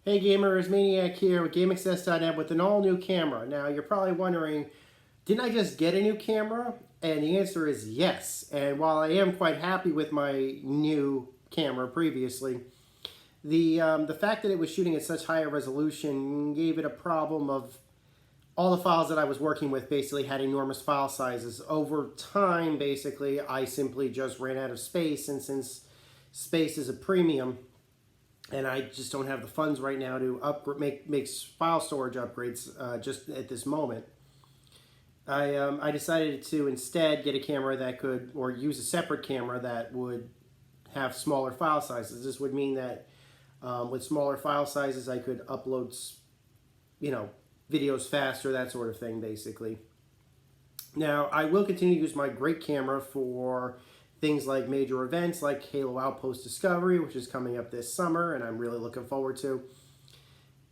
Hey gamers, Maniac here with GameAccess.net with an all-new camera. Now you're probably wondering, didn't I just get a new camera? And the answer is yes. And while I am quite happy with my new camera previously, the fact that it was shooting at such higher resolution gave it a problem of all the files that I was working with basically had enormous file sizes. Over time, basically, I simply just ran out of space, and since space is a premium, and I just don't have the funds right now to make file storage upgrades just at this moment. I decided to instead get a camera that could, or use a separate camera that would have smaller file sizes. This would mean that with smaller file sizes, I could upload, videos faster, that sort of thing, basically. Now, I will continue to use my great camera for things like major events like Halo Outpost Discovery, which is coming up this summer, and I'm really looking forward to.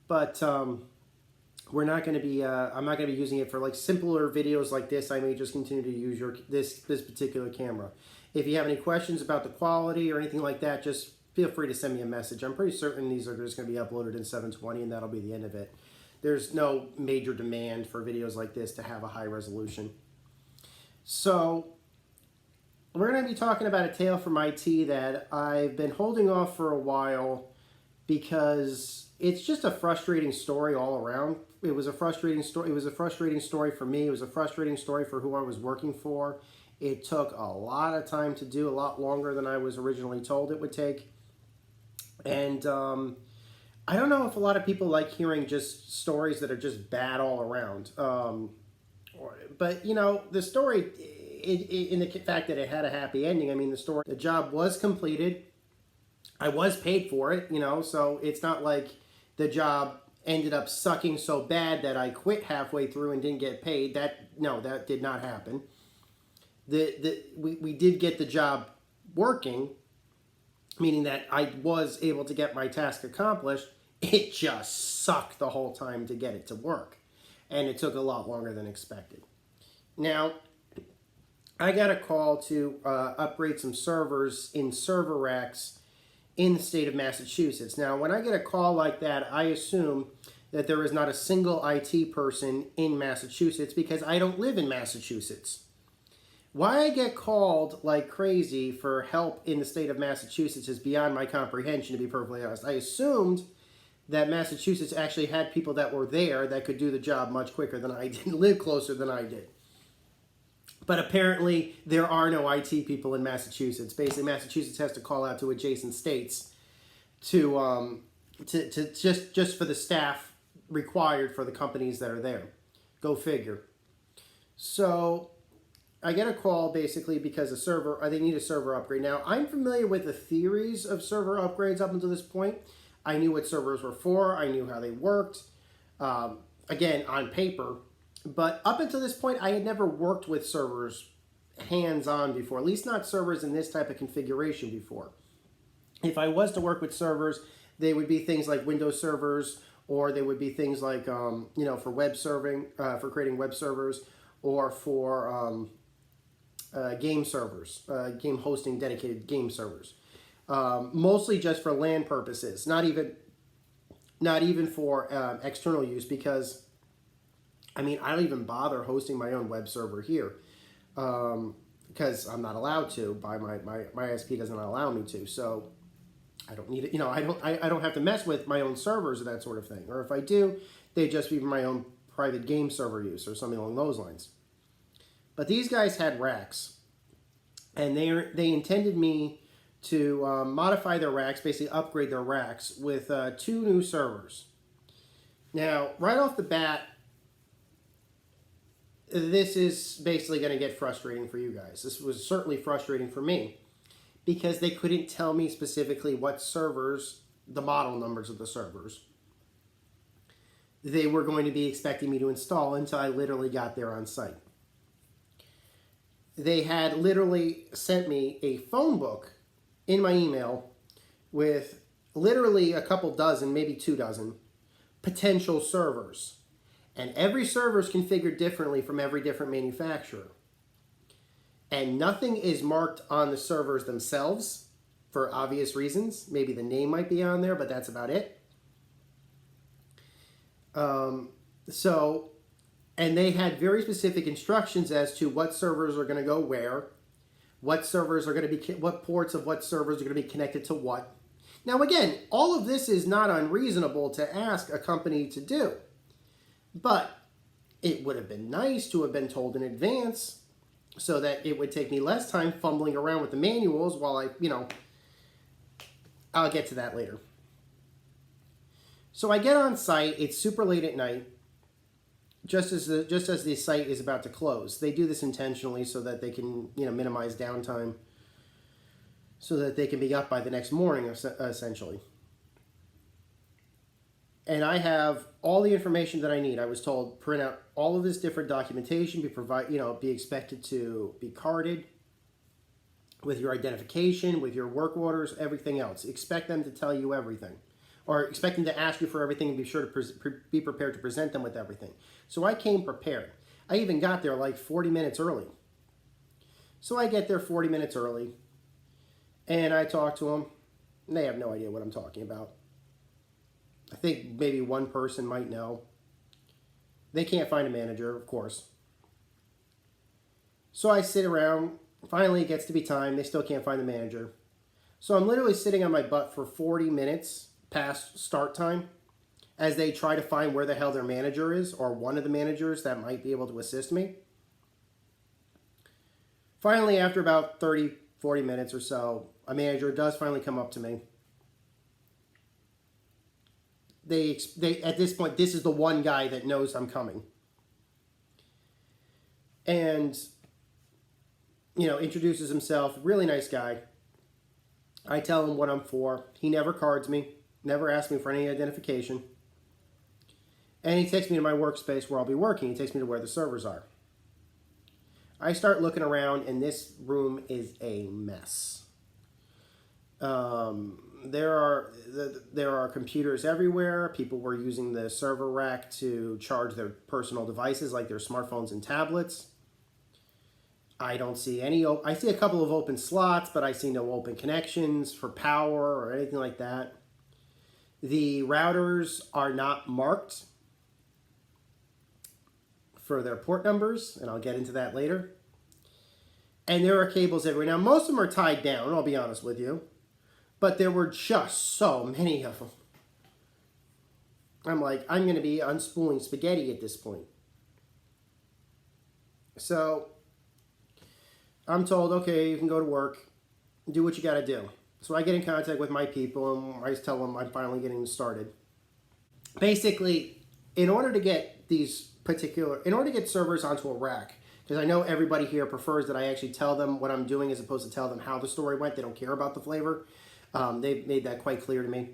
But we're not going to be. I'm not going to be using it for like simpler videos like this. I may just continue to use this particular camera. If you have any questions about the quality or anything like that, just feel free to send me a message. I'm pretty certain these are just going to be uploaded in 720, and that'll be the end of it. There's no major demand for videos like this to have a high resolution. So we're going to be talking about a tale from IT that I've been holding off for a while because it's just a frustrating story all around. It was a frustrating story. It was a frustrating story for me. It was a frustrating story for who I was working for. It took a lot of time to do, a lot longer than I was originally told it would take. And I don't know if a lot of people like hearing just stories that are just bad all around. But, the story, in the fact that it had a happy ending, I mean, the job was completed. I was paid for it, so it's not like the job ended up sucking so bad that I quit halfway through and didn't get paid. That did not happen. We did get the job working, meaning that I was able to get my task accomplished. It just sucked the whole time to get it to work, and it took a lot longer than expected. Now, I got a call to upgrade some servers in server racks in the state of Massachusetts. Now, when I get a call like that, I assume that there is not a single IT person in Massachusetts because I don't live in Massachusetts. Why I get called like crazy for help in the state of Massachusetts is beyond my comprehension, to be perfectly honest. I assumed that Massachusetts actually had people that were there that could do the job much quicker than I did, live closer than I did. But apparently, there are no IT people in Massachusetts. Basically, Massachusetts has to call out to adjacent states to just for the staff required for the companies that are there. Go figure. So I get a call basically because they need a server upgrade. Now, I'm familiar with the theories of server upgrades up until this point. I knew what servers were for. I knew how they worked. Again, on paper. But up until this point, I had never worked with servers hands-on before, at least not servers in this type of configuration before. If I was to work with servers, they would be things like Windows servers, or they would be things like, for web serving, for creating web servers, or for game servers, game hosting dedicated game servers. Mostly just for LAN purposes, not even for external use, because I don't even bother hosting my own web server here because I'm not allowed to. By my ISP doesn't allow me to, so I don't need it. I don't have to mess with my own servers or that sort of thing. Or if I do, they just be for my own private game server use or something along those lines. But these guys had racks, and they intended me to modify their racks, basically upgrade their racks with 2 new servers. Now, right off the bat, this is basically going to get frustrating for you guys. This was certainly frustrating for me because they couldn't tell me specifically what servers, the model numbers of the servers, they were going to be expecting me to install until I literally got there on site. They had literally sent me a phone book in my email with literally a couple dozen, maybe 2 dozen, potential servers. And every server is configured differently from every different manufacturer. And nothing is marked on the servers themselves for obvious reasons. Maybe the name might be on there, but that's about it. So, and they had very specific instructions as to what servers are going to go where, what servers are going to be, what ports of what servers are going to be connected to what. Now, again, all of this is not unreasonable to ask a company to do, but it would have been nice to have been told in advance so that it would take me less time fumbling around with the manuals while I'll get to that later. So I get on site, it's super late at night, just as the site is about to close. They do this intentionally so that they can, minimize downtime, so that they can be up by the next morning, essentially. And I have all the information that I need. I was told print out all of this different documentation, be expected to be carded with your identification, with your work orders, everything else. Expect them to tell you everything, or expect them to ask you for everything and be sure to be prepared to present them with everything. So I came prepared. I even got there like 40 minutes early. So I get there 40 minutes early, and I talk to them, and they have no idea what I'm talking about. I think maybe one person might know. They can't find a manager, of course. So I sit around. Finally, it gets to be time. They still can't find the manager. So I'm literally sitting on my butt for 40 minutes past start time as they try to find where the hell their manager is, or one of the managers that might be able to assist me. Finally, after about 30, 40 minutes or so, a manager does finally come up to me. They at this point, this is the one guy that knows I'm coming. And, introduces himself. Really nice guy. I tell him what I'm for. He never cards me. Never asks me for any identification. And he takes me to my workspace where I'll be working. He takes me to where the servers are. I start looking around, and this room is a mess. There are computers everywhere. People were using the server rack to charge their personal devices like their smartphones and tablets. I don't see any. I see a couple of open slots, but I see no open connections for power or anything like that. The routers are not marked for their port numbers, and I'll get into that later. And there are cables everywhere. Now, most of them are tied down, I'll be honest with you. But there were just so many of them. I'm like, I'm going to be unspooling spaghetti at this point. So I'm told, okay, you can go to work, do what you got to do. So I get in contact with my people, and I tell them I'm finally getting started. Basically, in order to get servers onto a rack, because I know everybody here prefers that I actually tell them what I'm doing as opposed to tell them how the story went. They don't care about the flavor. They've made that quite clear to me.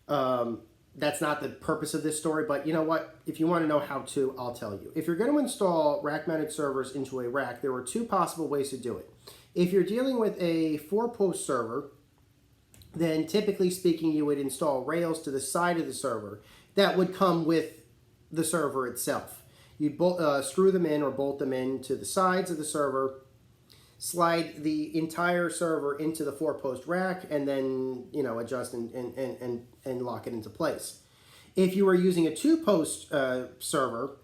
That's not the purpose of this story, but you know what? If you want to know how to, I'll tell you. If you're going to install rack-mounted servers into a rack, there are two possible ways to do it. If you're dealing with a 4-post server, then typically speaking, you would install rails to the side of the server that would come with the server itself. You'd screw them in or bolt them in to the sides of the server, slide the entire server into the 4-post rack, and then adjust and lock it into place. If you are using a 2-post server,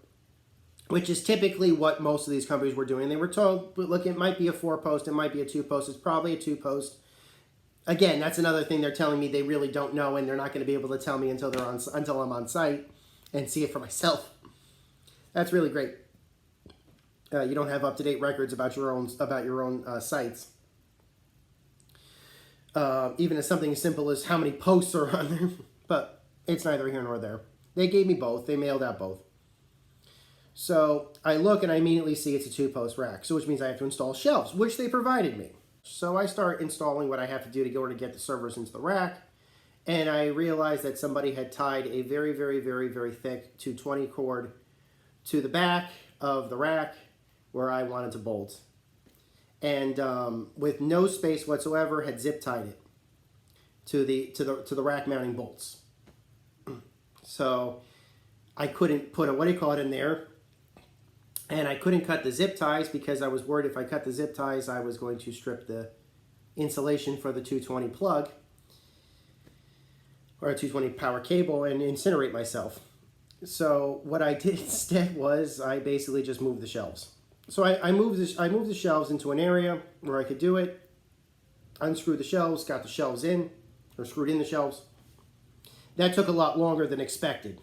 which is typically what most of these companies were doing, they were told, look, it might be a 4-post, it might be a 2-post, it's probably a 2-post. Again, that's another thing they're telling me they really don't know, and they're not going to be able to tell me until I'm on site and see it for myself. That's really great. You don't have up-to-date records about your own sites. Even as something as simple as how many posts are on there. But it's neither here nor there. They gave me both. They mailed out both. So I look and I immediately see it's a 2-post rack. So which means I have to install shelves, which they provided me. So I start installing what I have to do to go to get the servers into the rack. And I realized that somebody had tied a very, very, very, very thick 220 cord to the back of the rack where I wanted to bolt. And with no space whatsoever, had zip tied it to the rack mounting bolts. So I couldn't put in there. And I couldn't cut the zip ties because I was worried if I cut the zip ties, I was going to strip the insulation for the 220 plug or a 220 power cable and incinerate myself. So what I did instead was I basically just moved the shelves. So I moved the shelves into an area where I could do it. Unscrewed the shelves, got the shelves in, or screwed in the shelves. That took a lot longer than expected.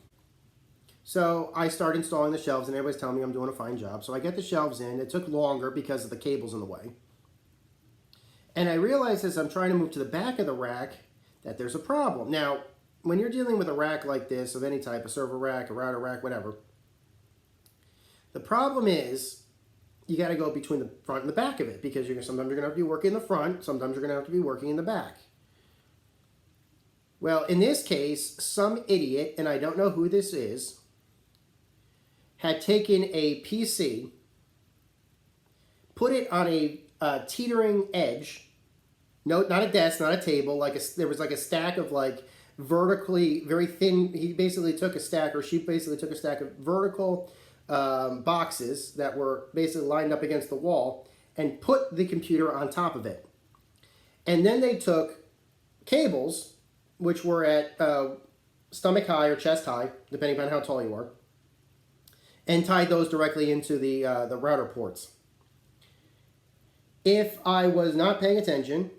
So I started installing the shelves, and everybody's telling me I'm doing a fine job. So I get the shelves in. It took longer because of the cables in the way. And I realized as I'm trying to move to the back of the rack that there's a problem. Now, when you're dealing with a rack like this of any type, a server rack, a router rack, whatever, the problem is you got to go between the front and the back of it because sometimes you're going to have to be working in the front, sometimes you're going to have to be working in the back. Well, in this case, some idiot, and I don't know who this is, had taken a PC, put it on a teetering edge, no, not a desk, not a table, there was like a stack of like vertically, very thin, she basically took a stack of vertical boxes that were basically lined up against the wall and put the computer on top of it. And then they took cables, which were at stomach high or chest high, depending on how tall you are, and tied those directly into the router ports. If I was not paying attention,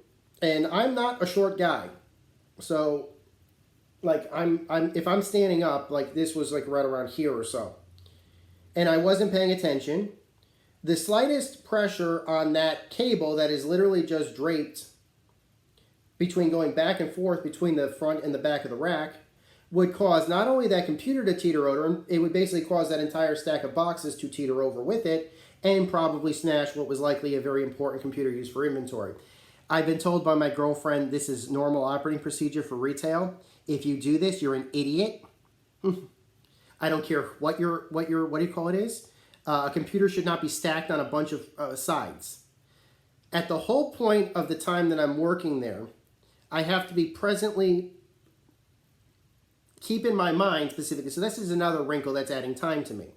and I'm not a short guy, so like if I'm standing up, like this was like right around here or so, and I wasn't paying attention, the slightest pressure on that cable that is literally just draped between going back and forth between the front and the back of the rack would cause not only that computer to teeter over, it would basically cause that entire stack of boxes to teeter over with it and probably smash what was likely a very important computer used for inventory. I've been told by my girlfriend this is normal operating procedure for retail. If you do this, you're an idiot. I don't care what do you call it is. A computer should not be stacked on a bunch of sides. At the whole point of the time that I'm working there, I have to be presently keep in my mind specifically. So this is another wrinkle that's adding time to me.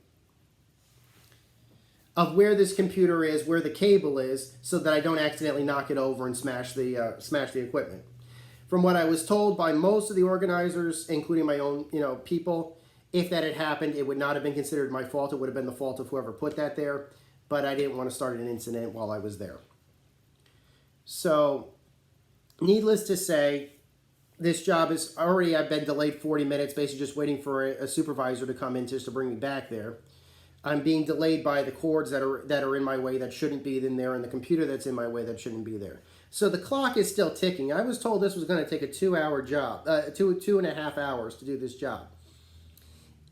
Of where this computer is, where the cable is, so that I don't accidentally knock it over and smash the equipment. From what I was told by most of the organizers, including my own people, if that had happened, it would not have been considered my fault. It would have been the fault of whoever put that there. But I didn't want to start an incident while I was there. So, needless to say, this job is already, I've been delayed 40 minutes, basically just waiting for a supervisor to come in just to bring me back there. I'm being delayed by the cords that are in my way that shouldn't be in there and the computer that's in my way that shouldn't be there. So the clock is still ticking. I was told this was going to take a 2-hour job, 2.5 hours to do this job.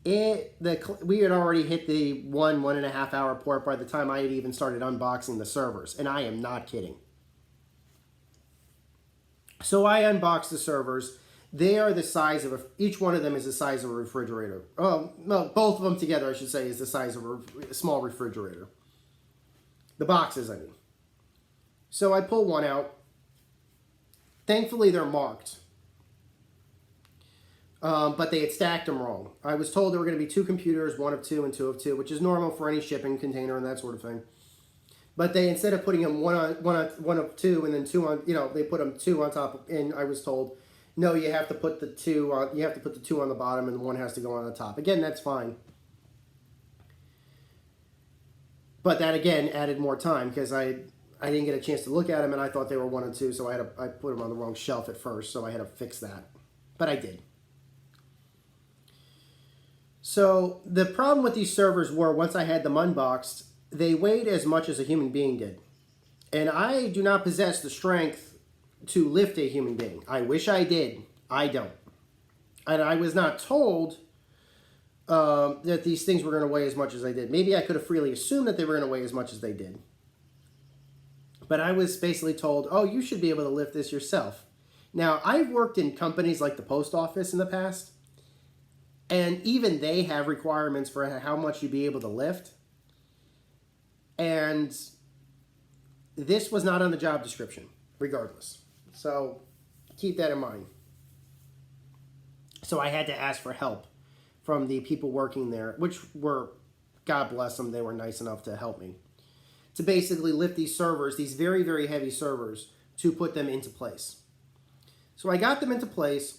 We had already hit the 1.5 hour port by the time I had even started unboxing the servers, and I am not kidding. So I unboxed the servers. They are the size of each one of them is the size of a refrigerator. Oh, no, both of them together, I should say, is the size of a small refrigerator. The boxes, I mean. So I pull one out. Thankfully, they're marked. But they had stacked them wrong. I was told there were going to be 2 computers, 1 of 2 and 2 of 2, which is normal for any shipping container and that sort of thing. But they, instead of putting them one of 2 and then 2 on, they put them 2 on top. And I was told, no, you have to put the 2 on. You have to put the 2 on the bottom, and 1 has to go on the top. Again, that's fine. But that again added more time because I didn't get a chance to look at them, and I thought they were 1 and 2, so I put them on the wrong shelf at first, so I had to fix that. But I did. So the problem with these servers were once I had them unboxed, they weighed as much as a human being did. And I do not possess the strength to lift a human being. I wish I did. I don't. And I was not told that these things were going to weigh as much as they did. Maybe I could have freely assumed that they were going to weigh as much as they did. But I was basically told, oh, you should be able to lift this yourself. Now, I've worked in companies like the post office in the past, and even they have requirements for how much you'd be able to lift. And this was not on the job description, regardless. So keep that in mind. So I had to ask for help from the people working there, which were, God bless them, they were nice enough to help me, to basically lift these servers, these very, very heavy servers, to put them into place. So I got them into place,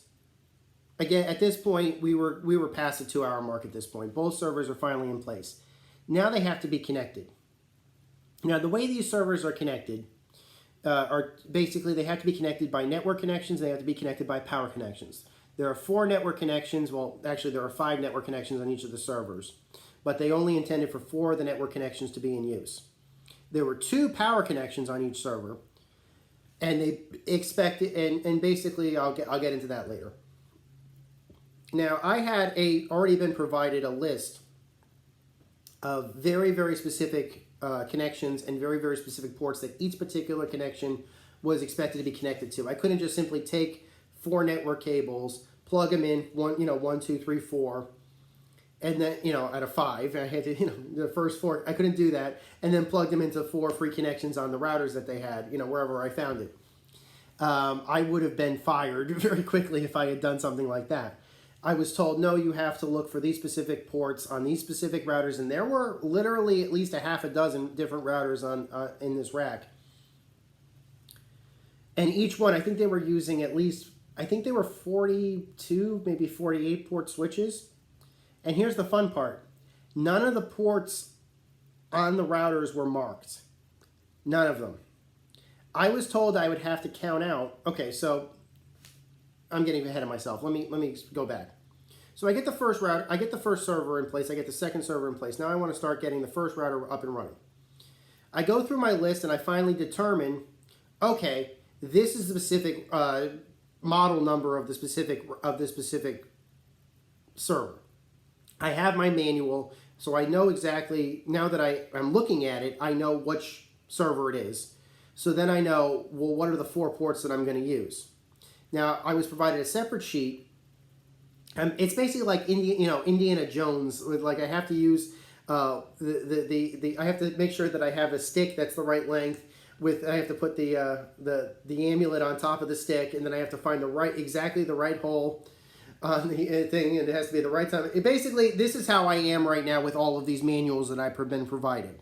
again, at this point, we were past the 2 hour mark at this point. Both servers are finally in place. Now they have to be connected. Now, the way these servers are connected are basically they have to be connected by network connections. They have to be connected by power connections. There are 4 network connections. Well, actually, there are 5 network connections on each of the servers, but they only intended for 4 of the network connections to be in use. There were 2 power connections on each server, and they expected, and basically, I'll get into that later. Now, I had already been provided a list of very, very specific connections and very, very specific ports that each particular connection was expected to be connected to. I couldn't just simply take 4 network cables, plug them in, 1, 2, 3, 4, and then, out of 5, I had to, the first 4, I couldn't do that, and then plug them into 4 free connections on the routers that they had, wherever I found it. I would have been fired very quickly if I had done something like that. I was told, no, you have to look for these specific ports on these specific routers, and there were literally at least a half a dozen different routers in this rack. And each one, I think they were using I think they were 42, maybe 48 port switches. And here's the fun part. None of the ports on the routers were marked. None of them. I was told I would have to count out. Okay, so I'm getting ahead of myself. Let me go back. So I get the first router, I get the first server in place, I get the second server in place. Now I want to start getting the first router up and running. I go through my list and I finally determine, okay, this is the specific model number of the specific server. I have my manual, so I know exactly, now that I'm looking at it, I know which server it is. So then I know, well, what are the 4 ports that I'm going to use? Now, I was provided a separate sheet. It's basically like Indiana Jones. With I have to use I have to make sure that I have a stick that's the right length. I have to put the amulet on top of the stick, and then I have to find exactly the right hole on the thing, and it has to be the right time. Basically, this is how I am right now with all of these manuals that I've been provided.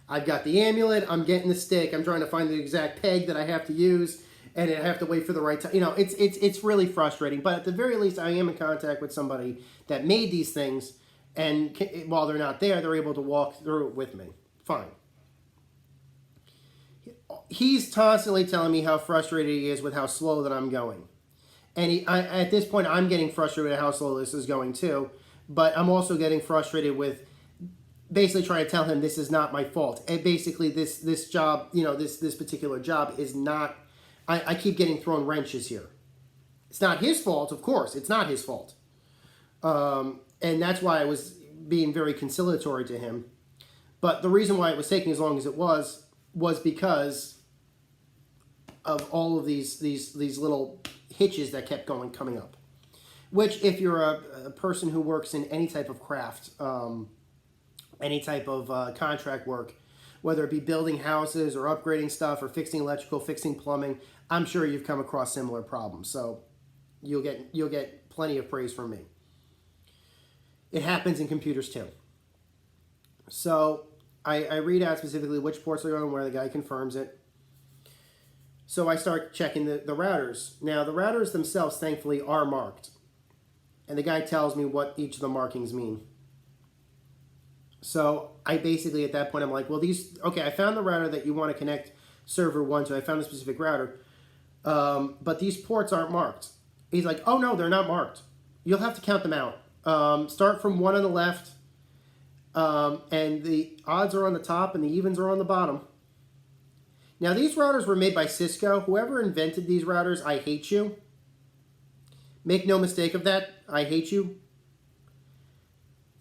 I've got the amulet. I'm getting the stick. I'm trying to find the exact peg that I have to use. And I have to wait for the right time. It's really frustrating. But at the very least, I am in contact with somebody that made these things. And while they're not there, they're able to walk through it with me. Fine. He's constantly telling me how frustrated he is with how slow that I'm going. And at this point, I'm getting frustrated with how slow this is going too. But I'm also getting frustrated with basically trying to tell him this is not my fault. And basically, this job, this particular job is not... I keep getting thrown wrenches here. It's not his fault, of course. It's not his fault. And that's why I was being very conciliatory to him. But the reason why it was taking as long as it was because of all of these little hitches that kept coming up. Which, if you're a person who works in any type of craft, any type of contract work, whether it be building houses or upgrading stuff or fixing electrical, fixing plumbing, I'm sure you've come across similar problems. So you'll get plenty of praise from me. It happens in computers too. So I read out specifically which ports are going where. The guy confirms it. So I start checking the routers. Now the routers themselves, thankfully, are marked. And the guy tells me what each of the markings mean. So I basically, at that point, I'm like, well, I found the router that you want to connect server 1 to. I found the specific router. But these ports aren't marked. He's like, oh, no, they're not marked. You'll have to count them out. Start from 1 on the left, and the odds are on the top, and the evens are on the bottom. Now, these routers were made by Cisco. Whoever invented these routers, I hate you. Make no mistake of that. I hate you.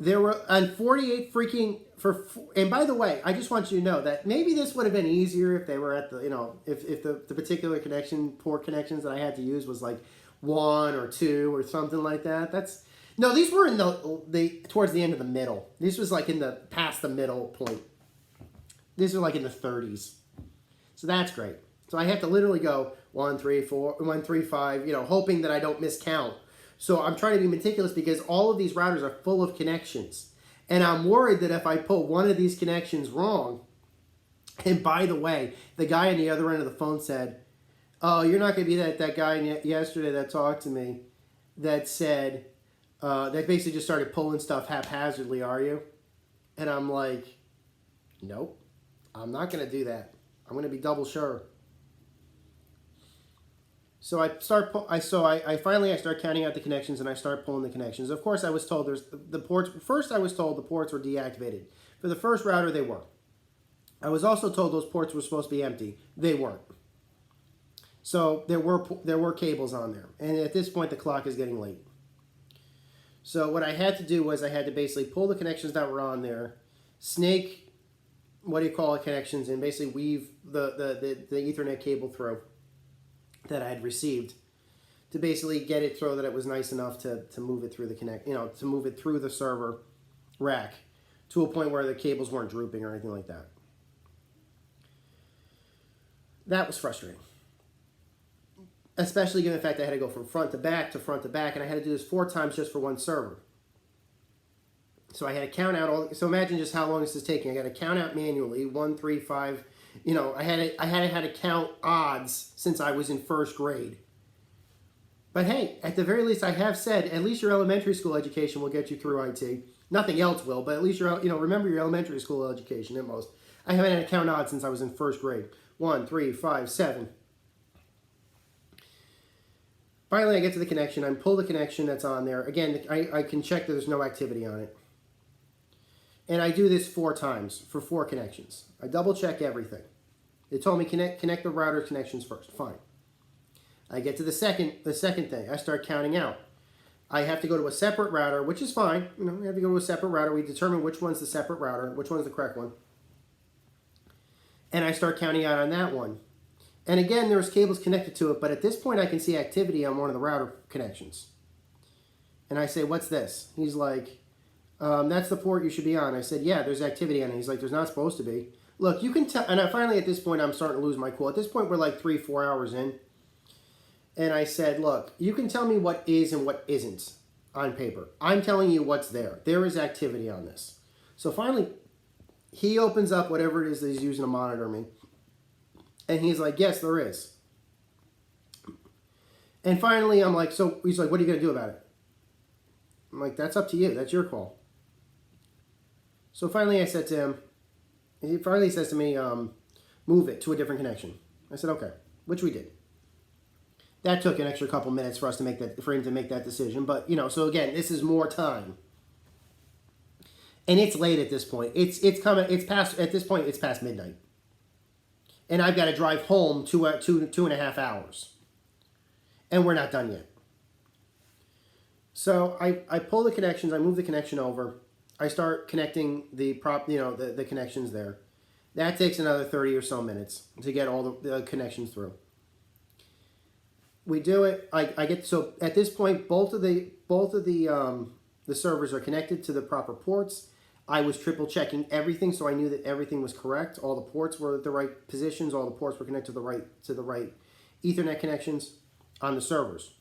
There were, on 48 freaking, and by the way, I just want you to know that maybe this would have been easier if they were at the, if the particular port connections that I had to use was like 1 or 2 or something like that. No, these were in towards the end of the middle. This was like past the middle point. These are like in the 30s. So that's great. So I have to literally go 1, 3, 4, 1, 3, 5, hoping that I don't miscount. So I'm trying to be meticulous because all of these routers are full of connections. And I'm worried that if I put one of these connections wrong, and by the way, the guy on the other end of the phone said, oh, you're not going to be that guy yesterday that talked to me that said, that basically just started pulling stuff haphazardly, are you? And I'm like, nope, I'm not going to do that. I'm going to be double sure. So I start. I finally start counting out the connections and I start pulling the connections. Of course, I was told there's the ports. First, I was told the ports were deactivated. For the first router, they were. I was also told those ports were supposed to be empty. They weren't. So there were cables on there, and at this point, the clock is getting late. So what I had to do was I had to basically pull the connections that were on there, snake, connections, and basically weave the Ethernet cable through that I had received to basically get it through that it was nice enough to move it through to move it through the server rack to a point where the cables weren't drooping or anything like that. That was frustrating. Especially given the fact that I had to go from front to back to front to back, and I had to do this 4 times just for one server. So I had to count out so imagine just how long this is taking. I got to count out manually, 1, 3, 5. I had to count odds since I was in first grade. But hey, at the very least, I have said at least your elementary school education will get you through IT. Nothing else will, but at least remember your elementary school education at most. I haven't had to count odds since I was in first grade. 1, 3, 5, 7. Finally, I get to the connection. I pull the connection that's on there. Again, I can check that there's no activity on it. And I do this 4 times for 4 connections. I double check everything. They told me connect the router connections first. Fine. I get to the second thing. I start counting out. I have to go to a separate router, which is fine. We have to go to a separate router. We determine which one's the separate router, which one's the correct one. And I start counting out on that one. And again, there's cables connected to it, but at this point I can see activity on one of the router connections. And I say, what's this? He's like, that's the port you should be on. I said, yeah, there's activity on it. He's like, there's not supposed to be. Look, you can tell, and finally at this point I'm starting to lose my cool. At this point we're like 3-4 hours in. And I said, look, you can tell me what is and what isn't on paper. I'm telling you what's there. There is activity on this. So finally, he opens up whatever it is that he's using to monitor me. And he's like, yes, there is. And finally, I'm like, so he's like, what are you going to do about it? I'm like, that's up to you. That's your call. So finally I said to him, he finally says to me, move it to a different connection. I said, okay, which we did. That took an extra couple minutes for him to make that decision. But, so again, this is more time. And it's late at this point. At this point, it's past midnight. And I've got to drive home 2.5 hours. And we're not done yet. So I pull the connections, I move the connection over. I start connecting the connections there. That takes another 30 or so minutes to get all the connections through. We do it. So at this point, both of the servers are connected to the proper ports. I was triple checking everything, so I knew that everything was correct. All the ports were at the right positions. All the ports were connected to the right Ethernet connections on the servers.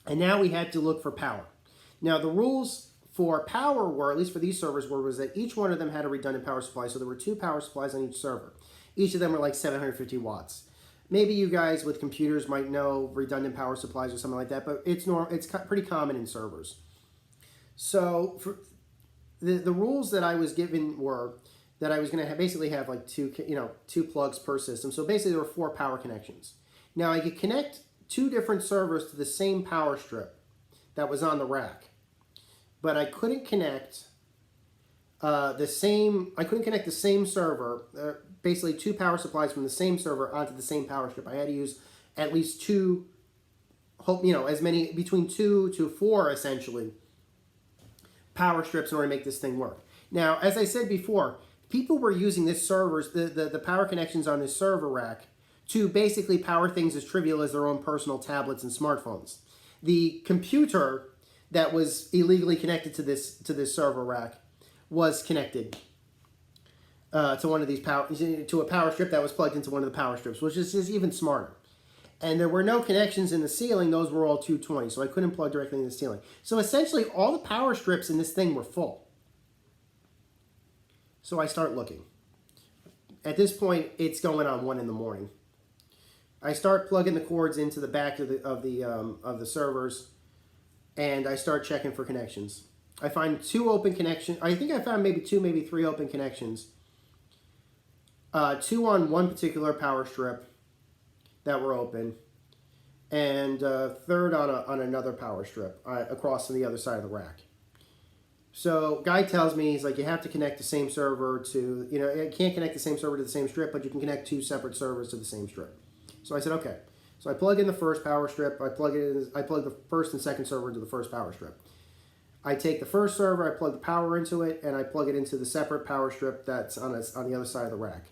And now we had to look for power. Now the rules for power were, at least for these servers, was that each one of them had a redundant power supply. So there were 2 power supplies on each server. Each of them were like 750 watts. Maybe you guys with computers might know redundant power supplies or something like that, but it's pretty common in servers. So for the rules that I was given were that I was going to basically have like 2 plugs per system. So basically there were 4 power connections. Now I could connect 2 different servers to the same power strip that was on the rack, but I couldn't connect the same server, basically 2 power supplies from the same server onto the same power strip. I had to use at least 2, as many, between 2 to 4 essentially, power strips in order to make this thing work. Now, as I said before, people were using this the power connections on this server rack to basically power things as trivial as their own personal tablets and smartphones. The computer that was illegally connected to this server rack was connected to one of these to a power strip that was plugged into one of the power strips, which is even smarter. And there were no connections in the ceiling; those were all 220, so I couldn't plug directly into the ceiling. So essentially, all the power strips in this thing were full. So I start looking. At this point, it's going on 1 in the morning. I start plugging the cords into the back of the servers. and I start checking for connections. I find 2 open connections. I think I found maybe 2, maybe 3 open connections. 2 on one particular power strip that were open, and third on another power strip across on the other side of the rack. So guy tells me, he's like, you have to connect the same server to, you can't connect the same server to the same strip, but you can connect 2 separate servers to the same strip. So I said, okay. So I plug in the first power strip. I plug the first and second server into the first power strip. I take the first server, I plug the power into it, and I plug it into the separate power strip that's on the other side of the rack.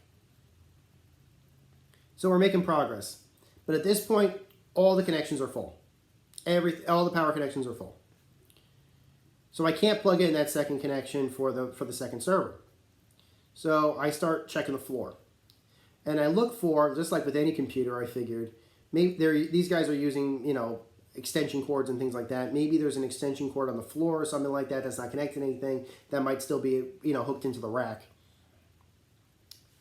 So we're making progress. But at this point, all the connections are full. All the power connections are full. So I can't plug in that second connection for the second server. So I start checking the floor. And I look for, just like with any computer, I figured, maybe these guys are using, extension cords and things like that. Maybe there's an extension cord on the floor or something like that that's not connected to anything that might still be, hooked into the rack.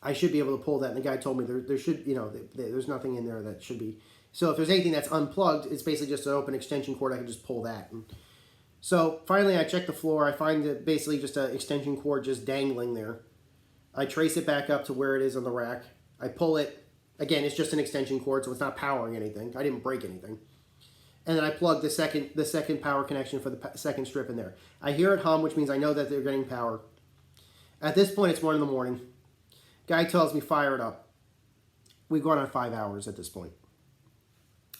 I should be able to pull that. And the guy told me there should, there's nothing in there that should be. So if there's anything that's unplugged, it's basically just an open extension cord. I can just pull that. And so finally I check the floor. I find it basically just an extension cord just dangling there. I trace it back up to where it is on the rack. I pull it. Again, it's just an extension cord, so it's not powering anything. I didn't break anything. And then I plug the second power connection for the second strip in there. I hear it hum, which means I know that they're getting power. At this point, it's 1 in the morning. Guy tells me, fire it up. We've gone on 5 hours at this point.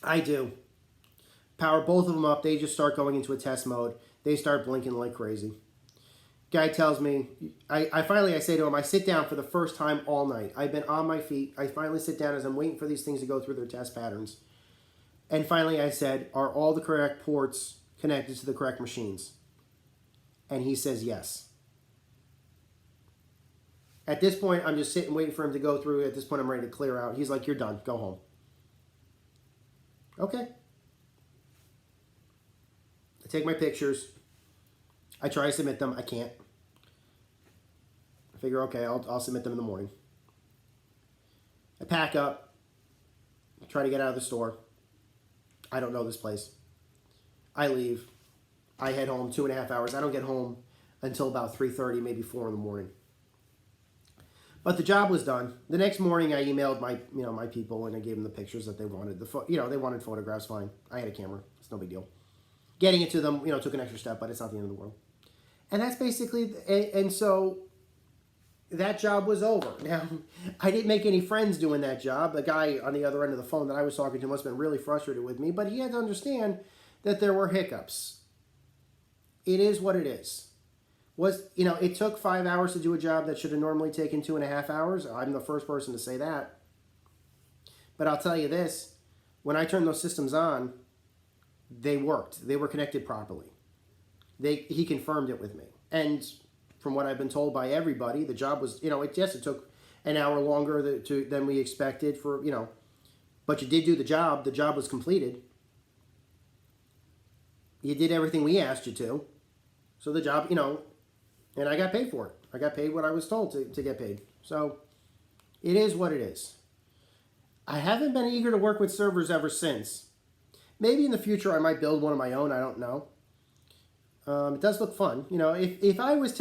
I do. Power both of them up. They just start going into a test mode. They start blinking like crazy. Guy tells me, I say to him, I sit down for the first time all night. I've been on my feet. I finally sit down as I'm waiting for these things to go through their test patterns. And finally I said, are all the correct ports connected to the correct machines? And he says yes. At this point, I'm just sitting waiting for him to go through. At this point, I'm ready to clear out. He's like, you're done. Go home. Okay. I take my pictures. I try to submit them. I can't. I figure, okay, I'll submit them in the morning. I pack up. Try to get out of the store. I don't know this place. I leave. I head home 2.5 hours. I don't get home until about 3:30, maybe 4 in the morning. But the job was done. The next morning, I emailed my people and I gave them the pictures that they wanted. They wanted photographs. Fine. I had a camera. It's no big deal. Getting it to them, took an extra step, but it's not the end of the world. And that's basically, and so that job was over. Now, I didn't make any friends doing that job. The guy on the other end of the phone that I was talking to must have been really frustrated with me, but he had to understand that there were hiccups. It is what it is. It took 5 hours to do a job that should have normally taken 2.5 hours. I'm the first person to say that. But I'll tell you this, when I turned those systems on, they worked. They were connected properly. He confirmed it with me. And from what I've been told by everybody, the job was, it took an hour longer than we expected but you did do the job. The job was completed. You did everything we asked you to. So the job, and I got paid for it. I got paid what I was told to get paid. So it is what it is. I haven't been eager to work with servers ever since. Maybe in the future I might build one of my own. I don't know. It does look fun. If I was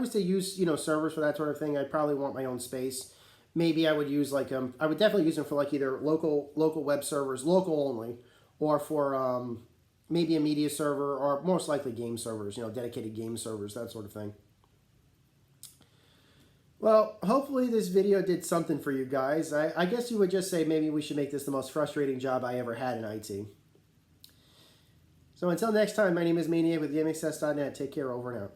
to use servers for that sort of thing, I'd probably want my own space. Maybe I would use I would definitely use them for either local web servers, local only, or for maybe a media server, or most likely game servers. Dedicated game servers, that sort of thing. Well, hopefully this video did something for you guys. I guess you would just say maybe we should make this the most frustrating job I ever had in IT. So until next time, my name is Maniac with GameAccess.net. Take care, over and out.